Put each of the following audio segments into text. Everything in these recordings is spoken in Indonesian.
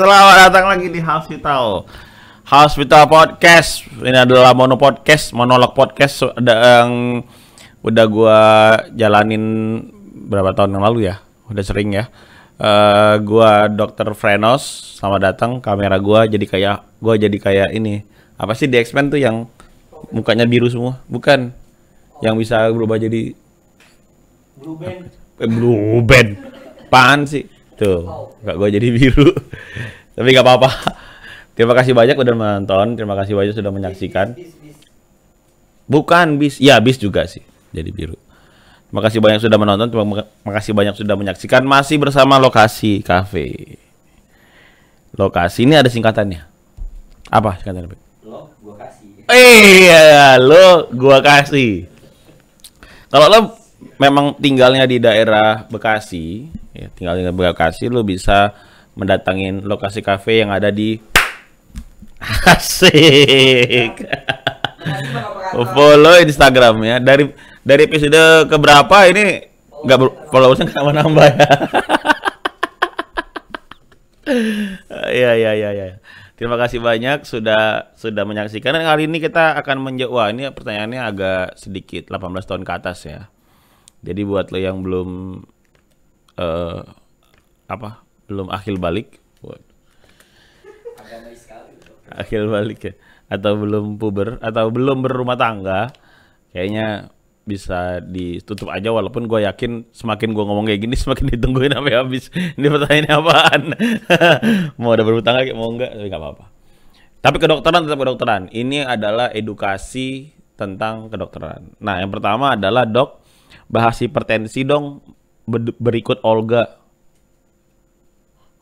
Selamat datang lagi di Hospital Podcast. Ini adalah monolog podcast yang udah gua jalanin berapa tahun yang lalu ya. Udah sering ya. Gua Dr. Frenos. Selamat datang. Kamera gua jadi kayak ini. Apa sih di X-Men tuh yang mukanya biru semua? Bukan. Yang bisa berubah jadi Blue Band. Apaan sih? Tuh, enggak gue jadi biru. Tapi nggak apa-apa. Terima kasih banyak udah menonton. Terima kasih banyak sudah menyaksikan. Bukan bis. Ya, bis juga sih. Jadi biru. Terima kasih banyak sudah menonton. Terima kasih banyak sudah menyaksikan. Masih bersama Lokasi Cafe. Lokasi ini ada singkatannya. Apa singkatannya? Lo gua kasih. Iya, lo gua kasih. Kalau lo memang tinggalnya di daerah Bekasi, ya, tinggalnya di Bekasi, lo bisa mendatangin Lokasi Cafe yang ada di Asik. Follow Instagramnya dari episode keberapa ini nggak followersnya nggak nambah ya. Ya. Terima kasih banyak sudah menyaksikan. Dan kali ini kita akan menjawab. Wah, ini pertanyaannya agak sedikit 18 tahun ke atas ya. Jadi buat lo yang belum belum akhil balik, akhil balik ya, atau belum puber atau belum berumah tangga, kayaknya bisa ditutup aja. Walaupun gue yakin semakin gue ngomong kayak gini semakin ditungguin sampai habis. Ini pertanyaannya apaan? Mau ada berumah tangga mau enggak? Tapi nggak apa-apa. Tapi kedokteran tetap kedokteran. Ini adalah edukasi tentang kedokteran. Nah, yang pertama adalah dok, bahas hipertensi dong. Berikut Olga.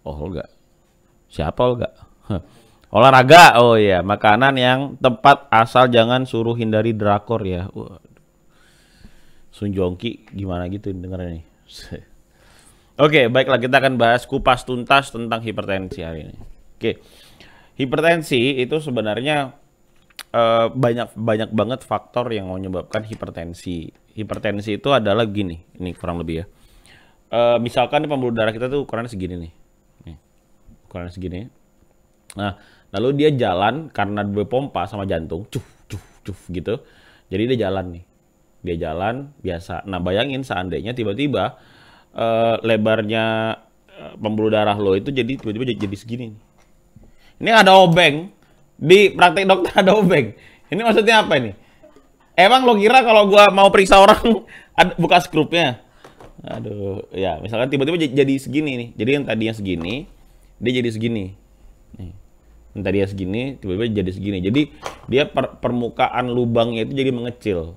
Oh, Olga. Siapa Olga? Olahraga. Oh iya, makanan yang tepat asal jangan suruh hindari drakor ya. Sun Jongki gimana gitu dengarnya nih. Oke, baiklah kita akan bahas kupas tuntas tentang hipertensi hari ini. Oke. Hipertensi itu sebenarnya banyak banget faktor yang menyebabkan hipertensi. Hipertensi itu adalah gini, ini kurang lebih ya. Misalkan pembuluh darah kita tuh ukurannya segini nih. Ukurannya segini. Nah, lalu dia jalan karena berpompa sama jantung, cuf gitu. Jadi dia jalan nih. Dia jalan biasa. Nah, bayangin seandainya tiba-tiba lebarnya pembuluh darah lo itu tiba-tiba jadi segini nih. Ini ada obeng. Di praktek dokter ada obeng. Ini maksudnya apa ini? Emang lo kira kalau gua mau periksa orang buka skrupnya? Aduh, ya misalkan tiba-tiba jadi segini nih. Jadi yang tadinya segini, dia jadi segini. Nih. Yang tadinya segini, tiba-tiba jadi segini. Jadi dia permukaan lubangnya itu jadi mengecil.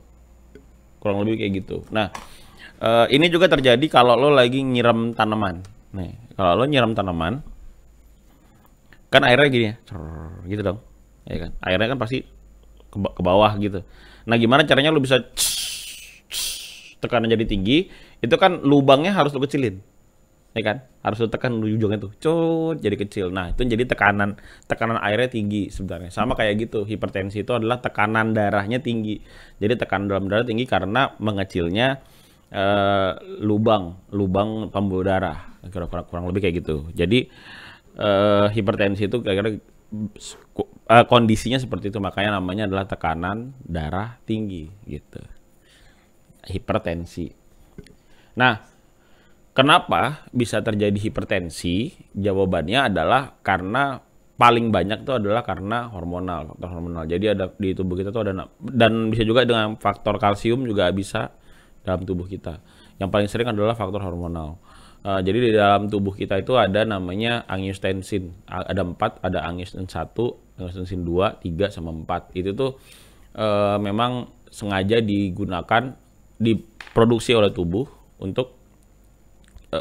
Kurang lebih kayak gitu. Nah, ini juga terjadi kalau lo lagi nyiram tanaman. Nih, kalau lo nyiram tanaman, kan airnya gini ya, gitu dong. Ya kan? Airnya kan pasti ke bawah gitu. Nah, gimana caranya lu bisa tekanan jadi tinggi? Itu kan lubangnya harus lu kecilin. Ya kan? Harus lu tekan ujungnya tuh. Jadi kecil. Nah, itu jadi tekanan airnya tinggi sebenarnya. Sama kayak gitu. Hipertensi itu adalah tekanan darahnya tinggi. Jadi tekanan dalam darah tinggi karena mengecilnya lubang pembuluh darah. Kurang lebih kayak gitu. Jadi hipertensi itu kira-kira kondisinya seperti itu, makanya namanya adalah tekanan darah tinggi gitu. Hipertensi. Nah, kenapa bisa terjadi hipertensi? Jawabannya adalah karena paling banyak itu adalah karena faktor hormonal. Jadi ada di tubuh kita tuh ada, dan bisa juga dengan faktor kalsium juga bisa dalam tubuh kita. Yang paling sering adalah faktor hormonal. Jadi di dalam tubuh kita itu ada namanya angiotensin. Ada 4, ada angiotensin 1, angiotensin 2, 3, sama 4. Itu tuh memang sengaja diproduksi oleh tubuh untuk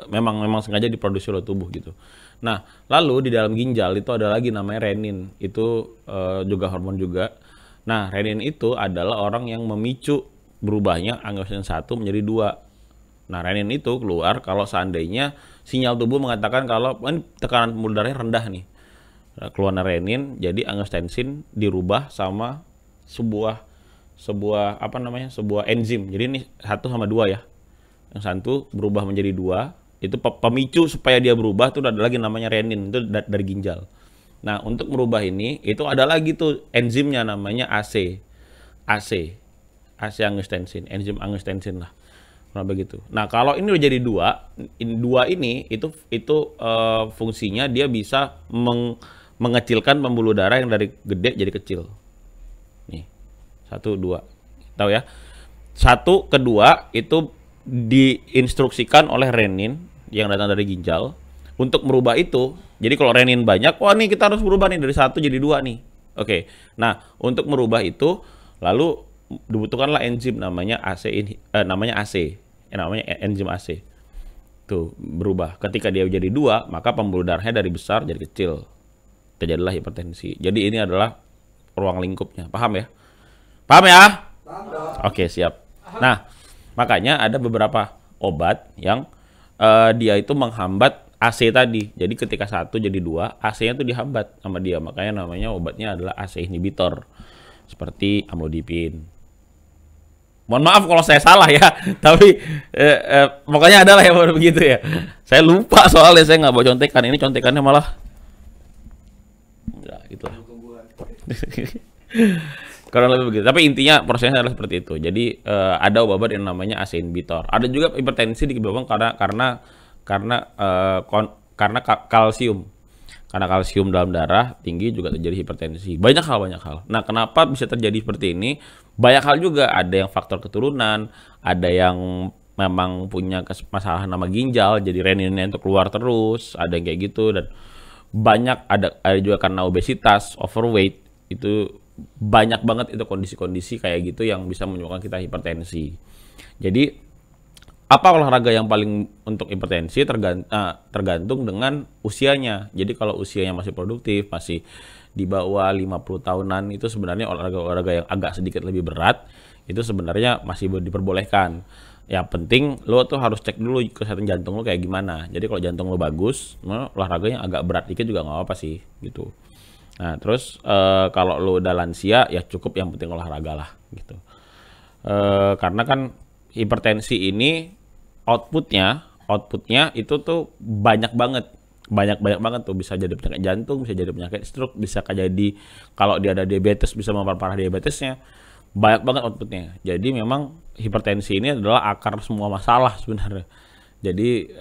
memang sengaja diproduksi oleh tubuh gitu. Nah, lalu di dalam ginjal itu ada lagi namanya renin. Itu juga hormon juga. Nah, renin itu adalah orang yang memicu berubahnya angiotensin 1 menjadi 2. Nah, renin itu keluar kalau seandainya sinyal tubuh mengatakan kalau tekanan pembuluh darahnya rendah nih. Keluar renin, jadi angiotensin dirubah sama sebuah enzim. Jadi ini 1 sama 2 ya. Yang 1 berubah menjadi 2, Itu pemicu supaya dia berubah tuh ada lagi namanya renin, itu dari ginjal. Nah, untuk merubah ini itu ada lagi tuh enzimnya namanya AC angiotensin, enzim angiotensin lah. Nah, begitu. Nah, kalau ini udah jadi dua ini itu fungsinya dia bisa mengecilkan pembuluh darah yang dari gede jadi kecil. Nih. 1 2. Tahu ya? 1 kedua itu diinstruksikan oleh renin yang datang dari ginjal untuk merubah itu. Jadi kalau renin banyak, wah nih kita harus berubah nih dari 1 jadi 2 nih. Oke. Nah, untuk merubah itu lalu dibutuhkanlah enzim namanya namanya enzim AC. Tuh, berubah. Ketika dia jadi 2, maka pembuluh darahnya dari besar jadi kecil. Terjadilah hipertensi. Jadi ini adalah ruang lingkupnya. Paham ya? Paham ya? Oke, siap. Nah, makanya ada beberapa obat yang dia itu menghambat AC tadi. Jadi ketika 1 jadi 2, AC-nya tuh dihambat sama dia. Makanya namanya obatnya adalah AC inhibitor. Seperti amlodipin. Mohon maaf kalau saya salah ya, tapi pokoknya adalah yang begitu ya. Saya lupa soalnya, saya nggak bawa contekan. Ini contekannya malah, ya itulah. Kurang lebih begitu. Tapi intinya prosesnya adalah seperti itu. Jadi ada obat yang namanya AC inhibitor. Ada juga hipertensi disebabkan karena kalsium. Karena kalsium dalam darah tinggi juga terjadi hipertensi. Banyak hal. Nah, kenapa bisa terjadi seperti ini? Banyak hal juga. Ada yang faktor keturunan, ada yang memang punya masalah nama ginjal, jadi reninnya itu keluar terus, ada yang kayak gitu, dan banyak ada juga karena obesitas, overweight, itu banyak banget itu kondisi-kondisi kayak gitu yang bisa menyebabkan kita hipertensi. Jadi apa olahraga yang paling untuk hipertensi tergantung dengan usianya. Jadi kalau usianya masih produktif, masih di bawah 50 tahunan, itu sebenarnya olahraga yang agak sedikit lebih berat itu sebenarnya masih diperbolehkan. Yang penting lo tuh harus cek dulu kesehatan jantung lo kayak gimana. Jadi kalau jantung lo bagus, olahraganya agak berat dikit juga nggak apa-apa sih gitu. Nah, terus kalau lo udah lansia ya cukup yang penting olahraga lah gitu. Karena kan hipertensi ini outputnya itu tuh banyak banget tuh, bisa jadi penyakit jantung, bisa jadi penyakit stroke, bisa jadi kalau dia ada diabetes bisa memperparah diabetesnya, banyak banget outputnya. Jadi memang hipertensi ini adalah akar semua masalah sebenarnya. Jadi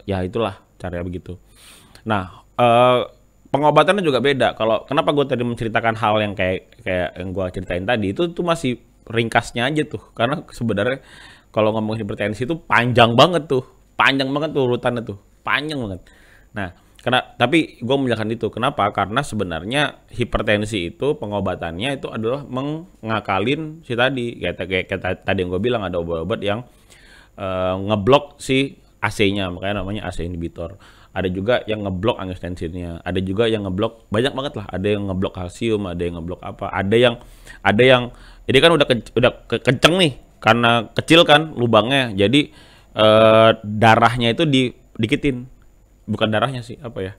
ya itulah caranya begitu. Nah, pengobatannya juga beda. Kalau kenapa gue tadi menceritakan hal yang kayak yang gue ceritain tadi itu tuh masih ringkasnya aja tuh, karena sebenarnya kalau ngomongin hipertensi itu panjang banget tuh urutannya tuh, panjang banget. Nah, tapi gue menjelaskan itu kenapa? Karena sebenarnya hipertensi itu pengobatannya itu adalah mengakalin si tadi, kayak tadi yang gue bilang ada obat-obat yang ngeblok si AC-nya, makanya namanya AC inhibitor. Ada juga yang ngeblok angiotensinnya, ada juga yang ngeblok, banyak banget lah. Ada yang ngeblok kalsium, ada yang ngeblok apa, ada yang jadi kan udah kenceng nih karena kecil kan lubangnya, jadi darahnya itu dikitin, bukan darahnya sih, apa ya,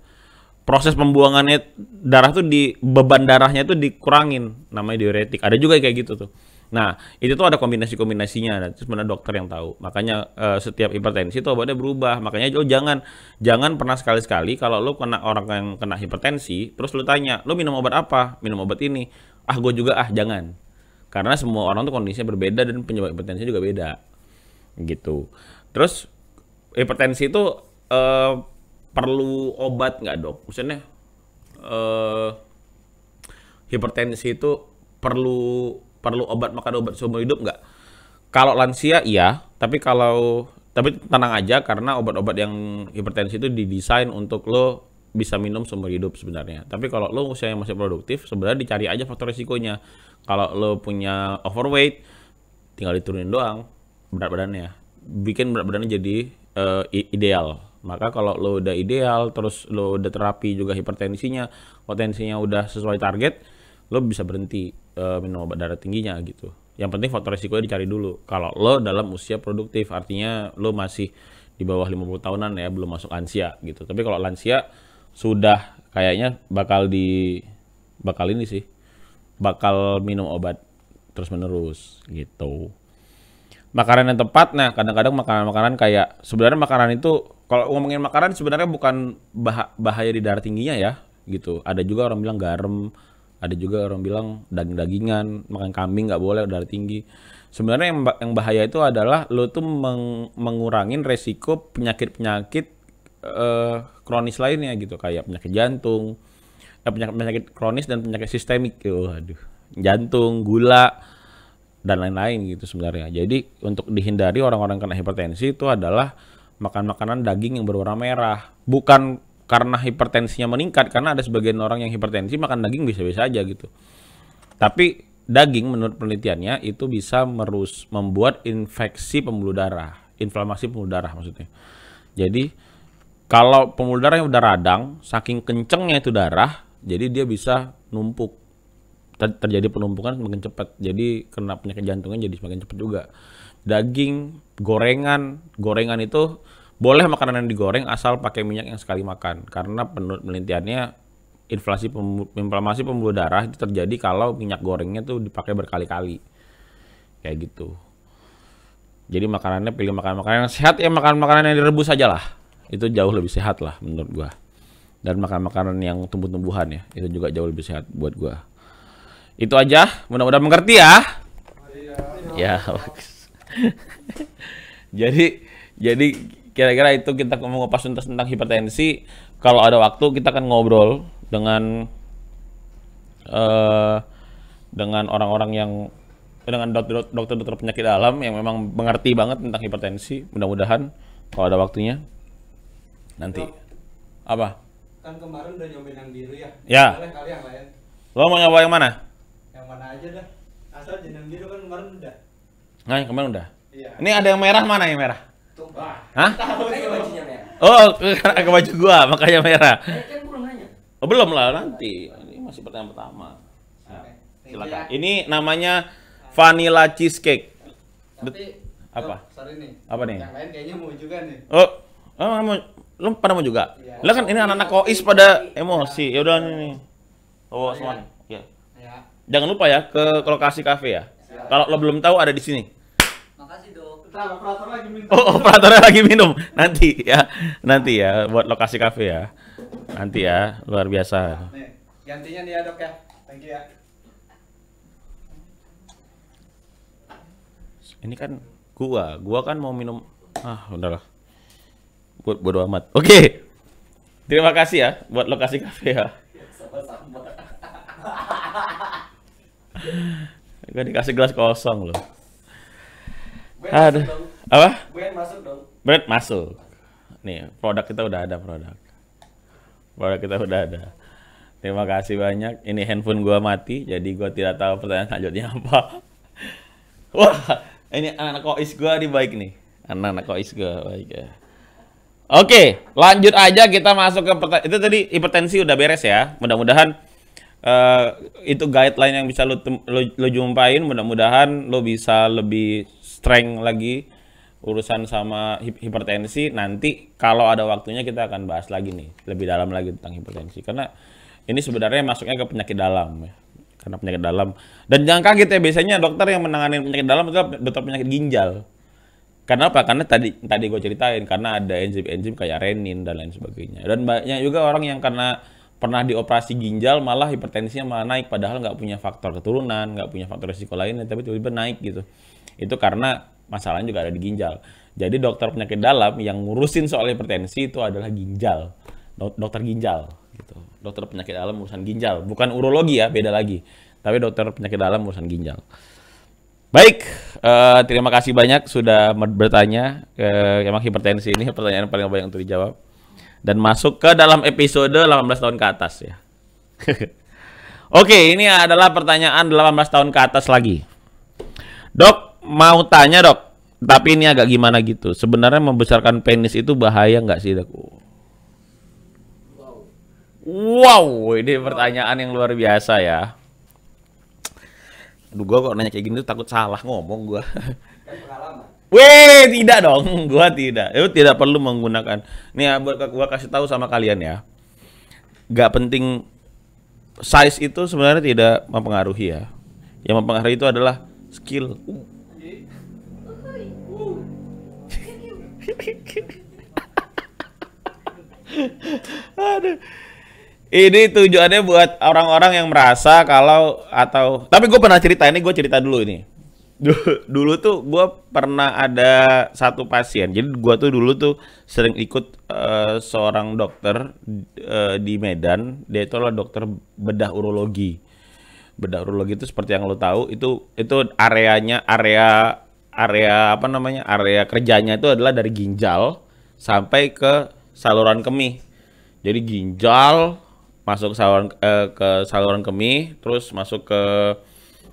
proses pembuangannya darah tuh beban darahnya tuh dikurangin, namanya diuretik. Ada juga kayak gitu tuh. Nah, itu tuh ada kombinasi-kombinasinya, dan itu sebenarnya dokter yang tahu. Makanya setiap hipertensi itu obatnya berubah. Makanya lo jangan pernah sekali-sekali kalau lo orang yang kena hipertensi, terus lo tanya, lo minum obat apa? Minum obat ini. Gue juga jangan. Karena semua orang tuh kondisinya berbeda dan penyebab hipertensi juga beda. Gitu. Terus hipertensi itu perlu obat nggak, Dok? Maksudnya hipertensi itu perlu obat, makan obat seumur hidup nggak? Kalau lansia iya, tapi tenang aja karena obat-obat yang hipertensi itu didesain untuk lo bisa minum seumur hidup sebenarnya. Tapi kalau lo usia yang masih produktif, sebenarnya dicari aja faktor risikonya. Kalau lo punya overweight, tinggal diturunin doang berat badannya. Bikin berat badannya jadi ideal. Maka kalau lo udah ideal, terus lo udah terapi juga hipertensinya, potensinya udah sesuai target, lo bisa berhenti minum obat darah tingginya gitu. Yang penting faktor risikonya dicari dulu. Kalau lo dalam usia produktif, artinya lo masih di bawah 50 tahunan ya, belum masuk lansia gitu. Tapi kalau lansia sudah kayaknya bakal minum obat terus menerus gitu. Makanan yang tepat, nah kadang-kadang makanan kayak sebenarnya makanan itu Kalau ngomongin makanan sebenarnya bukan bahaya di darah tingginya ya, gitu. Ada juga orang bilang garam, ada juga orang bilang daging-dagingan, makan kambing nggak boleh darah tinggi. Sebenarnya yang bahaya itu adalah lo tuh mengurangin resiko penyakit-penyakit kronis lainnya gitu, kayak penyakit jantung, penyakit kronis dan penyakit sistemik. Aduh, jantung, gula dan lain-lain gitu sebenarnya. Jadi untuk dihindari orang-orang kena hipertensi itu adalah makan makanan daging yang berwarna merah. Bukan karena hipertensinya meningkat, karena ada sebagian orang yang hipertensi makan daging bisa-bisa aja gitu. Tapi daging menurut penelitiannya itu bisa membuat infeksi pembuluh darah, inflamasi pembuluh darah maksudnya. Jadi kalau pembuluh darah yang udah radang, saking kencengnya itu darah, jadi dia bisa numpuk. Terjadi penumpukan semakin cepat. Jadi kena penyakit jantungnya jadi semakin cepat juga. Daging, gorengan itu boleh makanan yang digoreng asal pakai minyak yang sekali makan. Karena menurut penelitiannya inflamasi pembuluh darah itu terjadi kalau minyak gorengnya tuh dipakai berkali-kali. Kayak gitu. Jadi makanannya pilih makanan-makanan yang sehat ya, makanan-makanan yang direbus aja lah. Itu jauh lebih sehat lah menurut gua. Dan makanan-makanan yang tumbuh-tumbuhan ya, itu juga jauh lebih sehat buat gua. Itu aja, mudah-mudahan mengerti ya. Ya, bagus. jadi kira-kira itu kita mau ngupas tuntas tentang hipertensi. Kalau ada waktu kita akan ngobrol dengan orang-orang yang dengan dokter-dokter penyakit dalam yang memang mengerti banget tentang hipertensi. Mudah-mudahan kalau ada waktunya nanti. Apa? Kan kemarin udah nyobain yang biru ya. Ya. Boleh kali yang lain. Lo mau nyoba yang mana? Yang mana aja dah. Asal yang biru kan kemarin udah. Nah, yang kemarin udah. Iya. Ini ada yang merah, mana yang merah? Tuh, bah. Hah? Tahu aja bajunya merah. Oh, ke baju gua, makanya merah. Kan belum nanya. Oh, belum lah, nanti. Ini masih pertanyaan pertama. Nah, silakan. Ini namanya vanilla cheesecake. Tapi Apa? Sorry nih. Apa nih? Yang lain kayaknya mau juga nih. Oh, lu pada mau juga? Iya. Lah kan ini anak-anak kois pada emosi. Ya udah nih. Oh, semua. Ya. Ya. Jangan lupa ya ke lokasi kafe ya. Kalau lo belum tahu ada di sini. Makasih, Dok. Bentar, operator lagi minta. Oh, operatornya lagi minum. Nanti ya buat lokasi kafe ya. Nanti ya, luar biasa. Nih, gantinya nih ya, Dok ya. Thank you ya. Ini kan gua kan mau minum. Udahlah. Bodo amat. Oke. Terima kasih ya buat lokasi kafe ya. Sama-sama. Gak dikasih gelas kosong loh. Aduh. Apa? Gue masuk dong. Bread masuk. Nih, produk kita udah ada produk. Produk kita udah ada. Terima kasih banyak. Ini handphone gua mati, jadi gua tidak tahu pertanyaan selanjutnya apa. Wah, ini anak kois gua nih baik nih. Anak kois gua baik ya. Oke, lanjut aja kita masuk ke pertanyaan. Itu tadi hipertensi udah beres ya. Mudah-mudahan itu guideline yang bisa lo jumpain. Mudah-mudahan lo bisa lebih strength lagi urusan sama hipertensi. Nanti kalau ada waktunya kita akan bahas lagi nih lebih dalam lagi tentang hipertensi, karena ini sebenarnya masuknya ke penyakit dalam ya. Karena penyakit dalam, dan jangan kaget ya, biasanya dokter yang menangani penyakit dalam adalah dokter penyakit ginjal. Karena apa? Karena tadi gue ceritain, karena ada enzim-enzim kayak renin dan lain sebagainya. Dan banyak juga orang yang karena pernah dioperasi ginjal malah hipertensinya malah naik, padahal nggak punya faktor keturunan, nggak punya faktor risiko lainnya, tapi tiba-tiba naik gitu. Itu karena masalahnya juga ada di ginjal. Jadi dokter penyakit dalam yang ngurusin soal hipertensi itu adalah ginjal, dokter ginjal gitu. Dokter penyakit dalam urusan ginjal, bukan urologi ya, beda lagi. Tapi dokter penyakit dalam urusan ginjal. Baik, terima kasih banyak sudah bertanya. Emang hipertensi ini pertanyaan paling banyak untuk dijawab. Dan masuk ke dalam episode 18 tahun ke atas ya. Oke, ini adalah pertanyaan 18 tahun ke atas lagi. Dok, mau tanya dok, tapi ini agak gimana gitu. Sebenarnya membesarkan penis itu bahaya nggak sih dok? Wow, ini pertanyaan yang luar biasa ya. Aduh, gua kok nanya kayak gini tuh takut salah ngomong gua. Kan pengalaman. Weh, tidak dong, gua tidak. Itu tidak perlu menggunakan. Nih ya, buat gua kasih tahu sama kalian ya. Gak penting size itu sebenarnya tidak mempengaruhi ya. Yang mempengaruhi itu adalah skill. Aduh. Ini tujuannya buat orang-orang yang merasa kalau atau tapi gue pernah cerita ini, gue cerita dulu ini. Dulu tuh gue pernah ada satu pasien. Jadi gue tuh dulu tuh sering ikut seorang dokter di Medan. Dia itu adalah dokter bedah urologi. Bedah urologi itu seperti yang lo tahu itu areanya area apa namanya? Area kerjanya itu adalah dari ginjal sampai ke saluran kemih. Jadi ginjal masuk ke saluran kemih, terus masuk ke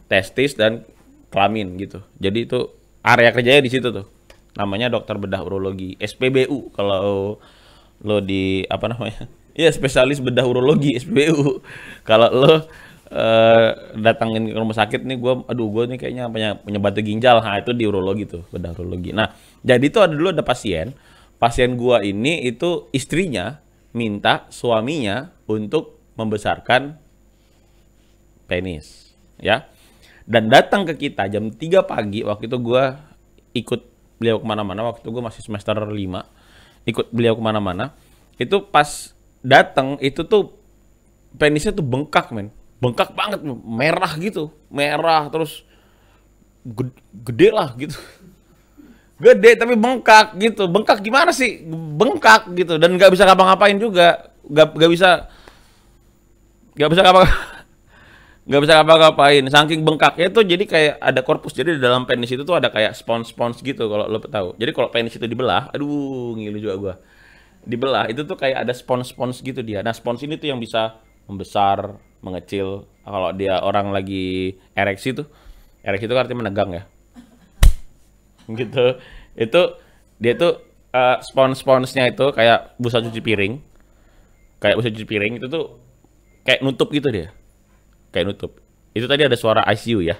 testis dan kelamin gitu. Jadi itu area kerjanya di situ tuh. Namanya dokter bedah urologi, SPBU kalau lo di apa namanya? Iya, spesialis bedah urologi SPBU. Kalau lo datangin ke rumah sakit nih, gue nih kayaknya punya batu ginjal. Nah, itu di urologi tuh, bedah urologi. Nah, jadi itu ada pasien gua ini itu istrinya minta suaminya untuk membesarkan penis, ya. Dan datang ke kita jam 3 pagi, waktu itu gua ikut beliau kemana-mana, waktu itu gua masih semester 5, ikut beliau kemana-mana. Itu pas datang, itu tuh penisnya tuh bengkak, men. Bengkak banget, merah gitu. Merah, terus gede lah gitu. Gede tapi bengkak gitu. Bengkak gimana sih? Bengkak gitu dan nggak bisa ngapa-ngapain juga. Nggak bisa nggak bisa ngapa-ngapain. Saking bengkaknya tuh jadi kayak ada korpus. Jadi di dalam penis itu tuh ada kayak spons gitu kalau lo tahu. Jadi kalau penis itu dibelah, aduh ngilu juga gua. Dibelah itu tuh kayak ada spons gitu dia. Nah, spons ini tuh yang bisa membesar, mengecil. Kalau dia orang lagi ereksi itu kan artinya menegang ya. Gitu. Itu dia tuh sponsnya itu kayak busa cuci piring. Kayak busa cuci piring itu tuh kayak nutup gitu dia. Kayak nutup. Itu tadi ada suara ICU ya.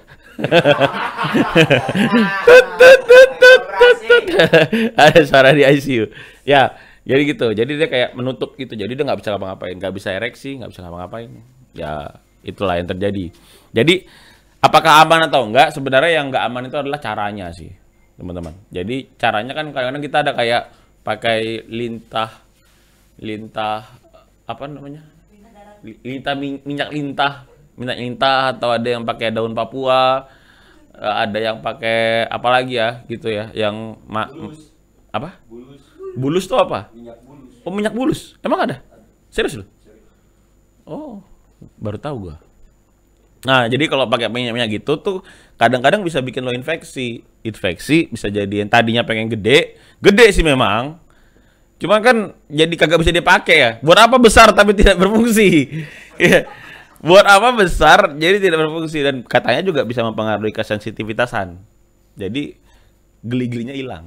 Ada suara di ICU. Ya, jadi gitu. Jadi dia kayak menutup gitu. Jadi dia nggak bisa ngapa-ngapain, nggak bisa ereksi, nggak bisa ngapa-ngapain. Ya, itulah yang terjadi. Jadi apakah aman atau enggak? Sebenarnya yang nggak aman itu adalah caranya sih, teman-teman. Jadi caranya kan kadang-kadang kita ada kayak pakai lintah apa namanya? Minyak lintah atau ada yang pakai daun Papua, ada yang pakai apa lagi ya gitu ya, yang apa? Bulus tuh apa? Minyak bulus. Oh, minyak bulus. Emang ada? Serius lu? Oh, baru tahu gua. Nah, jadi kalau pakai minyak gitu tuh kadang-kadang bisa bikin lo infeksi. Infeksi bisa jadi yang tadinya pengen gede sih memang. Cuma kan jadi kagak bisa dipakai ya. Buat apa besar tapi tidak berfungsi? Iya. Buat apa besar jadi tidak berfungsi dan katanya juga bisa mempengaruhi kesensitivitasan. Jadi geli-gelinya hilang.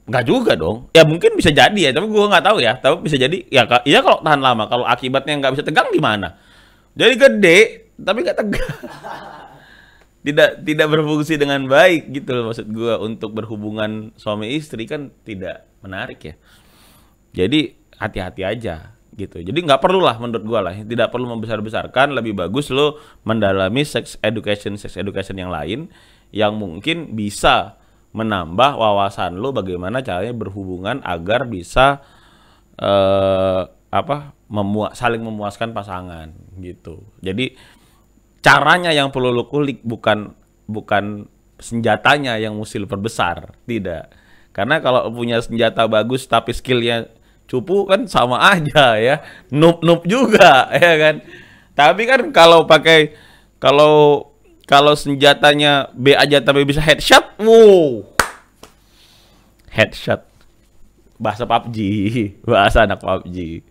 Nggak juga dong. Ya mungkin bisa jadi ya, tapi gua nggak tahu ya. Tapi bisa jadi ya, iya kalau tahan lama. Kalau akibatnya nggak bisa tegang gimana? Jadi gede tapi nggak tegang. Tidak berfungsi dengan baik gitu loh, maksud gua. Untuk berhubungan suami istri kan tidak menarik ya. Jadi hati-hati aja gitu. Jadi nggak perlu lah menurut gua lah. Tidak perlu membesar-besarkan. Lebih bagus lo mendalami sex education yang lain yang mungkin bisa menambah wawasan lo bagaimana caranya berhubungan agar bisa saling memuaskan pasangan gitu. Jadi caranya yang perlu lo kulik, bukan senjatanya yang mesti lo perbesar, tidak. Karena kalau punya senjata bagus tapi skillnya cupu kan sama aja ya, noob juga ya kan. Tapi kan kalau senjatanya B aja tapi bisa headshot, wow, headshot, bahasa PUBG, bahasa anak PUBG.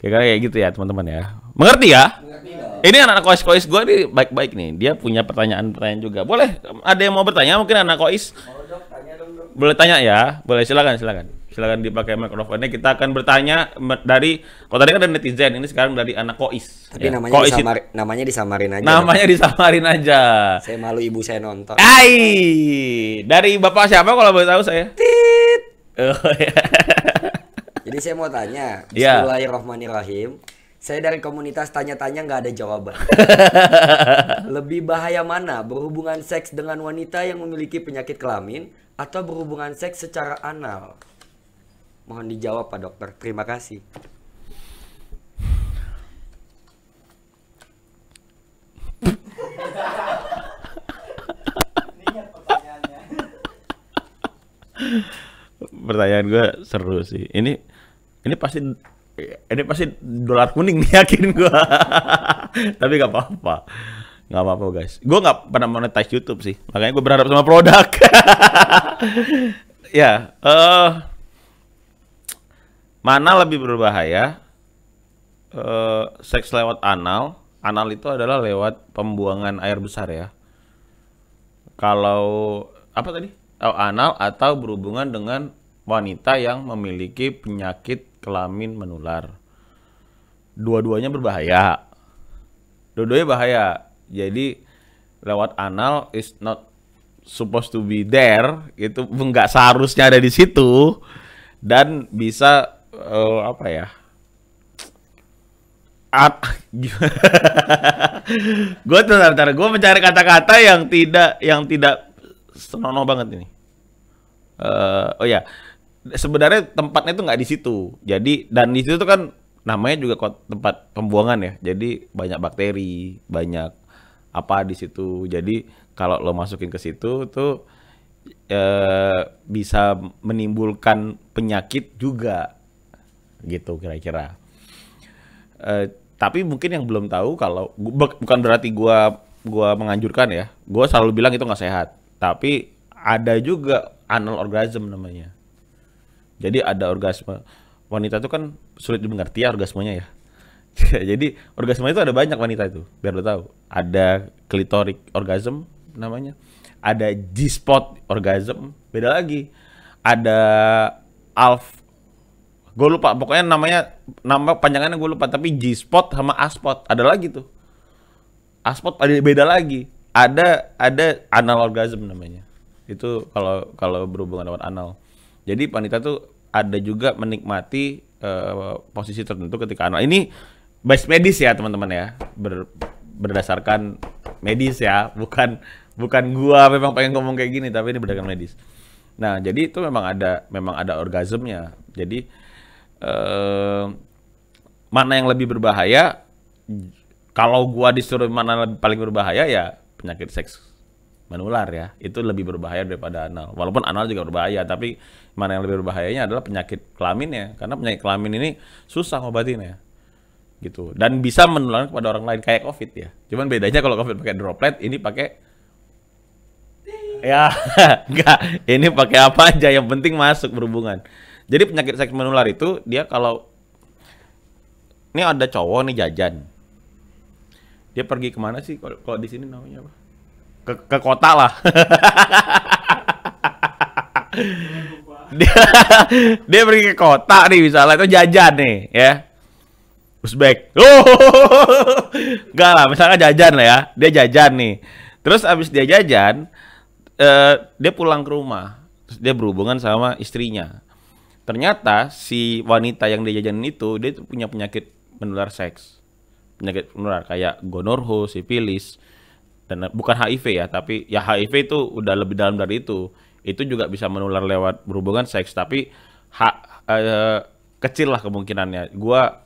Kayak gitu ya teman-teman ya. Mengerti ya? Mengerti dong. Ini anak kois gue nih baik-baik nih. Dia punya pertanyaan juga. Boleh? Ada yang mau bertanya? Mungkin anak kois. Mau dok, tanya dong dok. Boleh tanya ya? Boleh, silakan. Silakan dipakai mikrofonnya. Kita akan bertanya dari, kalau tadi kan dari netizen, ini sekarang dari anak kois. Tapi ya. namanya disamarin aja. Namanya disamarin aja. Saya malu ibu saya nonton. Dari bapak siapa kalau boleh tahu saya? Jadi saya mau tanya, Iya. Bismillahirrahmanirrahim. Saya dari komunitas tanya-tanya nggak ada jawaban. Lebih bahaya mana? Berhubungan seks dengan wanita yang memiliki penyakit kelamin atau berhubungan seks secara anal? Mohon dijawab Pak Dokter. Terima kasih. Lihat pertanyaannya. Pertanyaan gue seru sih. Ini pasti dolar kuning nih, yakin gue. Tapi nggak apa-apa. Nggak apa-apa guys. Gue nggak pernah monetize YouTube sih. Makanya gue berharap sama produk. Ya, mana lebih berbahaya? Seks lewat anal. Anal itu adalah lewat pembuangan air besar ya. Kalau apa tadi? Oh, anal atau berhubungan dengan wanita yang memiliki penyakit kelamin menular. Dua-duanya berbahaya. Dua-duanya bahaya. Jadi lewat anal is not supposed to be there. Itu nggak seharusnya ada di situ. Dan bisa apa ya? Gue mencari kata-kata yang tidak senonoh banget ini. Oh ya, sebenarnya tempatnya itu nggak di situ. Jadi dan di situ tuh kan namanya juga tempat pembuangan ya. Jadi banyak bakteri, banyak apa di situ. Jadi kalau lo masukin ke situ tuh bisa menimbulkan penyakit juga, gitu kira-kira. Tapi mungkin yang belum tahu kalau bukan berarti gua menganjurkan ya. Gua selalu bilang itu nggak sehat. Tapi ada juga anal orgasm namanya. Jadi ada orgasme. Wanita itu kan sulit dimengerti ya orgasmenya ya. Jadi orgasme itu ada banyak wanita itu, biar lo tahu. Ada clitoric orgasm namanya. Ada G-spot orgasm, beda lagi. Ada gue lupa, pokoknya nama panjangannya gue lupa, tapi G-spot sama A-spot ada lagi tuh. A-spot beda lagi. Ada anal orgasm namanya. Itu kalau berhubungan dengan anal. Jadi wanita tuh ada juga menikmati posisi tertentu ketika anal. Ini base medis ya teman-teman ya. Berdasarkan medis ya, bukan gua memang pengen ngomong kayak gini, tapi ini berdasarkan medis. Nah, jadi itu memang ada orgasmnya. Jadi mana yang lebih berbahaya? Kalau gua disuruh mana lebih paling berbahaya ya penyakit seks menular ya. Itu lebih berbahaya daripada anal. Walaupun anal juga berbahaya, tapi mana yang lebih berbahayanya adalah penyakit kelaminnya. Karena penyakit kelamin ini susah ngobatinnya. Gitu. Dan bisa menular kepada orang lain kayak COVID ya. Cuman bedanya kalau COVID pakai droplet, ini pakai ya enggak, ini pakai apa aja yang penting masuk berhubungan. Jadi penyakit seks menular itu dia kalau ini ada cowok nih jajan. Dia pergi kemana sih kalau di sini namanya apa? Ke kota lah. dia pergi ke kota nih misalnya itu jajan nih ya. Uzbek. Enggak lah, misalnya jajan lah ya. Dia jajan nih. Terus abis dia jajan, dia pulang ke rumah. Terus dia berhubungan sama istrinya. Ternyata si wanita yang dia jajanin itu, dia tuh punya penyakit menular seks. Penyakit menular kayak gonorrhea, sifilis, dan bukan HIV ya, tapi ya HIV itu udah lebih dalam dari itu. Itu juga bisa menular lewat berhubungan seks, tapi kecil lah kemungkinannya. Gua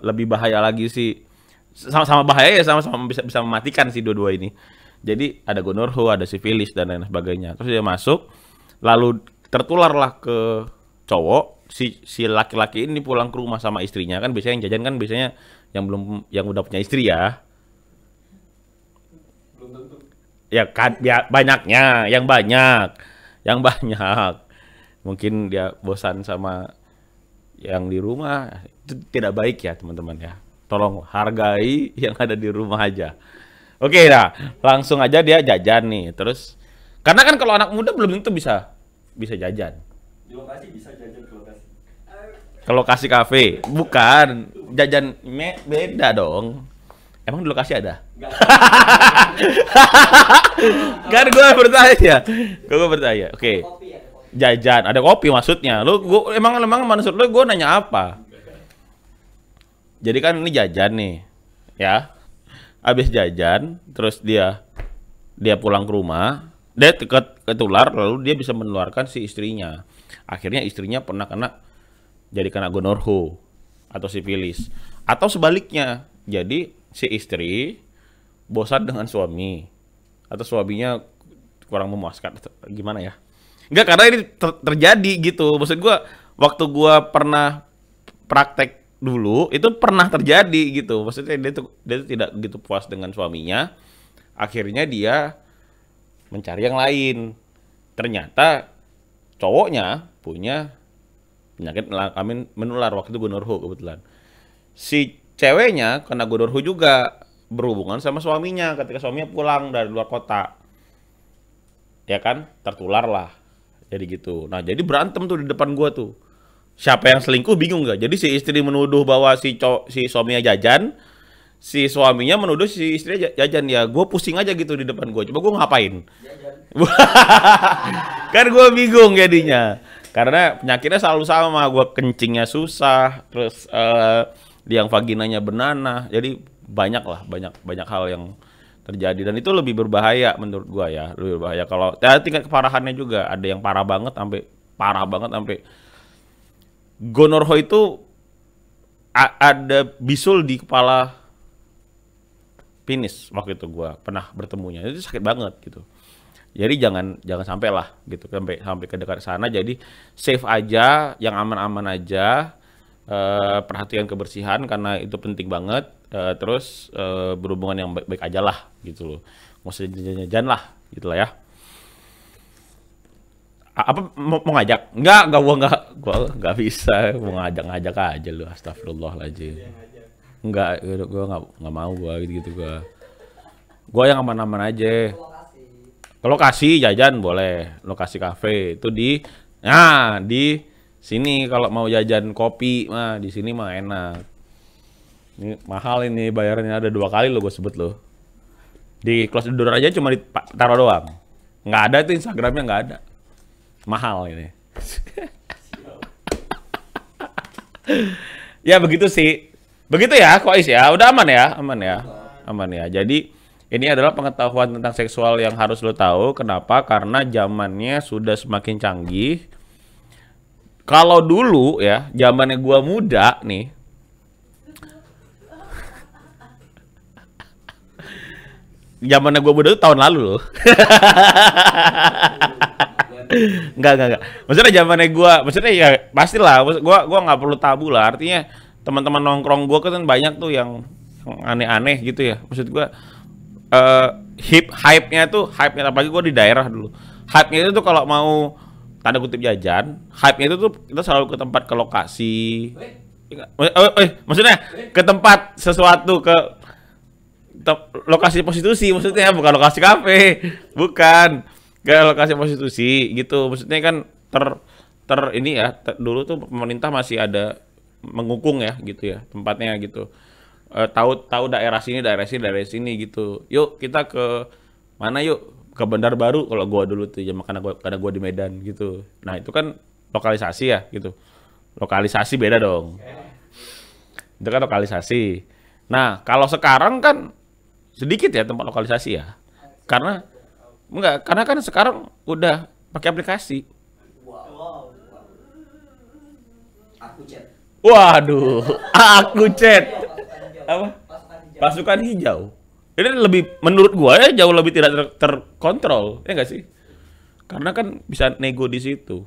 lebih bahaya lagi sih. Sama-sama bahaya ya, sama-sama bisa mematikan sih dua-dua ini. Jadi ada gonorrhea, ada sifilis dan lain sebagainya. Terus dia masuk, lalu tertularlah ke cowok. Si laki-laki ini pulang ke rumah sama istrinya, kan biasanya yang jajan kan biasanya yang udah punya istri ya. Belum tentu. Ya kan banyaknya, yang banyak. Mungkin dia bosan sama yang di rumah. Itu tidak baik ya teman-teman ya. Tolong hargai yang ada di rumah aja. Oke, nah langsung aja dia jajan nih. Terus karena kan kalau anak muda belum tentu bisa jajan. Di lokasi bisa jajan ke lokasi. Ke lokasi kafe, bukan jajan beda dong. Emang di lokasi ada? Enggak. Kan gue bertanya. Oke. Kopi ya, kopi. Jajan, ada kopi maksudnya. Lu emang maksud lu gue nanya apa? Jadi kan ini jajan nih, ya. Habis jajan, terus dia pulang ke rumah, dia ketular, lalu dia bisa menularkan si istrinya. Akhirnya istrinya pernah kena gonorrhea atau sifilis. Atau sebaliknya, jadi si istri bosan dengan suami atau suaminya kurang memuaskan, gimana ya? Enggak, karena ini terjadi gitu. Maksud gua, waktu gua pernah praktek dulu, itu pernah terjadi gitu. Maksudnya dia tuh tidak gitu puas dengan suaminya. Akhirnya dia mencari yang lain. Ternyata cowoknya punya penyakit kelamin menular, waktu itu gonorrhea kebetulan. Si ceweknya kena gonorrhea juga, berhubungan sama suaminya ketika suaminya pulang dari luar kota. Ya kan, tertular lah. Jadi gitu. Nah, jadi berantem tuh di depan gua tuh. Siapa yang selingkuh bingung nggak? Jadi si istri menuduh bahwa si suaminya jajan, si suaminya menuduh si istrinya jajan. Ya, gue pusing aja gitu di depan gue. Coba gue ngapain? Kan gue bingung jadinya. Karena penyakitnya selalu sama. Gue kencingnya susah, terus yang vaginanya bernanah. Jadi banyak hal yang terjadi, dan itu lebih berbahaya menurut gua ya, lebih berbahaya. Kalau tingkat keparahannya juga ada yang parah banget sampai gonorrhea itu ada bisul di kepala penis. Waktu itu gua pernah bertemunya, itu sakit banget gitu. Jadi jangan sampai lah gitu, sampai ke dekat sana. Jadi safe aja, yang aman-aman aja. Perhatikan kebersihan karena itu penting banget. Terus berhubungan yang baik-baik aja lah gitu loh, nggak usah jajan lah gitu lah ya. Apa mau ngajak? Gua nggak bisa, mau ngajak aja lu, astagfirullahaladzim. Gua nggak mau gua gitu. Gua yang aman-aman aja. Ke lokasi jajan boleh, lokasi kafe itu di sini. Kalau mau jajan kopi mah di sini mah enak. Ini mahal, ini bayarnya ada 2 kali lo gue sebut lo. Di close the door aja cuma ditaruh doang. Nggak ada tuh, Instagramnya nggak ada. Mahal ini. Ya begitu sih. Begitu ya, Kois ya. Udah aman ya. Jadi ini adalah pengetahuan tentang seksual yang harus lo tahu. Kenapa? Karena zamannya sudah semakin canggih. Kalau dulu ya, zamannya gua muda nih. Zamannya gue muda itu tahun lalu loh. Enggak. Maksudnya ya pastilah. Gua nggak perlu tabu lah. Artinya teman-teman nongkrong gue kan banyak tuh yang aneh-aneh gitu ya. Maksud gue hype-nya apalagi gue di daerah dulu. Hype-nya itu tuh kalau mau tanda kutip jajan, hype-nya itu tuh kita selalu ke tempat, ke lokasi. Maksudnya ke tempat sesuatu, ke lokasi prostitusi, maksudnya bukan lokasi kafe, bukan ke lokasi prostitusi gitu. Maksudnya kan ini ya, dulu tuh pemerintah masih ada mengukung ya gitu ya tempatnya gitu. Tahu daerah sini gitu. Yuk kita ke mana yuk? Ke Bandar Baru kalau gua dulu tuh, karena gua di Medan gitu. Nah, itu kan lokalisasi ya gitu. Lokalisasi beda dong. Itu kan lokalisasi. Nah, kalau sekarang kan sedikit ya tempat lokalisasi ya. Karena kan sekarang udah pakai aplikasi. Aku chat. Waduh, aku chat. Apa? Pasukan hijau. Ini lebih, menurut gua ya, jauh lebih tidak terkontrol, ya nggak sih? Karena kan bisa nego di situ.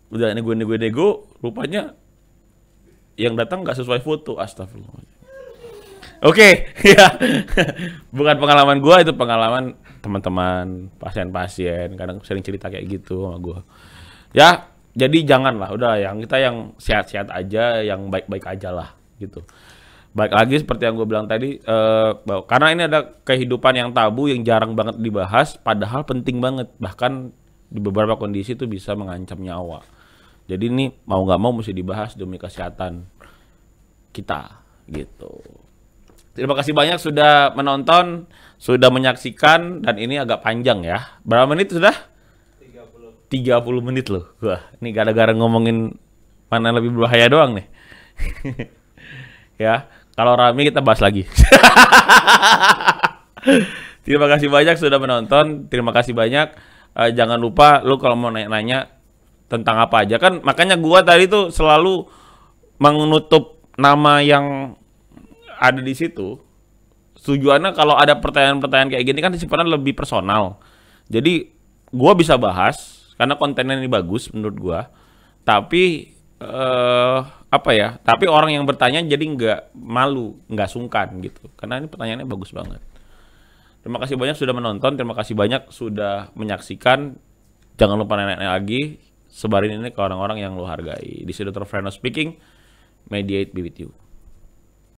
Udah nego, rupanya yang datang nggak sesuai foto, astagfirullah. Oke, ya. Bukan pengalaman gua, itu pengalaman teman-teman, pasien-pasien, kadang sering cerita kayak gitu sama gua. Ya, jadi janganlah, udah kita yang sehat-sehat aja, yang baik-baik aja lah gitu. Baik lagi seperti yang gue bilang tadi, karena ini ada kehidupan yang tabu yang jarang banget dibahas, padahal penting banget. Bahkan di beberapa kondisi itu bisa mengancam nyawa. Jadi ini mau nggak mau mesti dibahas demi kesehatan kita gitu. Terima kasih banyak sudah menonton, sudah menyaksikan, dan ini agak panjang ya. Berapa menit sudah? 30 menit loh. Wah, ini gara-gara ngomongin mana lebih berbahaya doang nih. Ya, kalau rame kita bahas lagi. Terima kasih banyak sudah menonton. Terima kasih banyak. Jangan lupa lu kalau mau nanya-nanya tentang apa aja kan, makanya gua tadi tuh selalu menutup nama yang ada di situ. Tujuannya kalau ada pertanyaan-pertanyaan kayak gini kan sifatnya lebih personal. Jadi gua bisa bahas karena kontennya ini bagus menurut gua. Tapi apa ya? Tapi orang yang bertanya jadi nggak malu, nggak sungkan gitu. Karena ini pertanyaannya bagus banget. Terima kasih banyak sudah menonton, terima kasih banyak sudah menyaksikan. Jangan lupa nanya-nanya lagi, sebarin ini ke orang-orang yang lo hargai. This is Dr. Freno speaking, mediate be with you.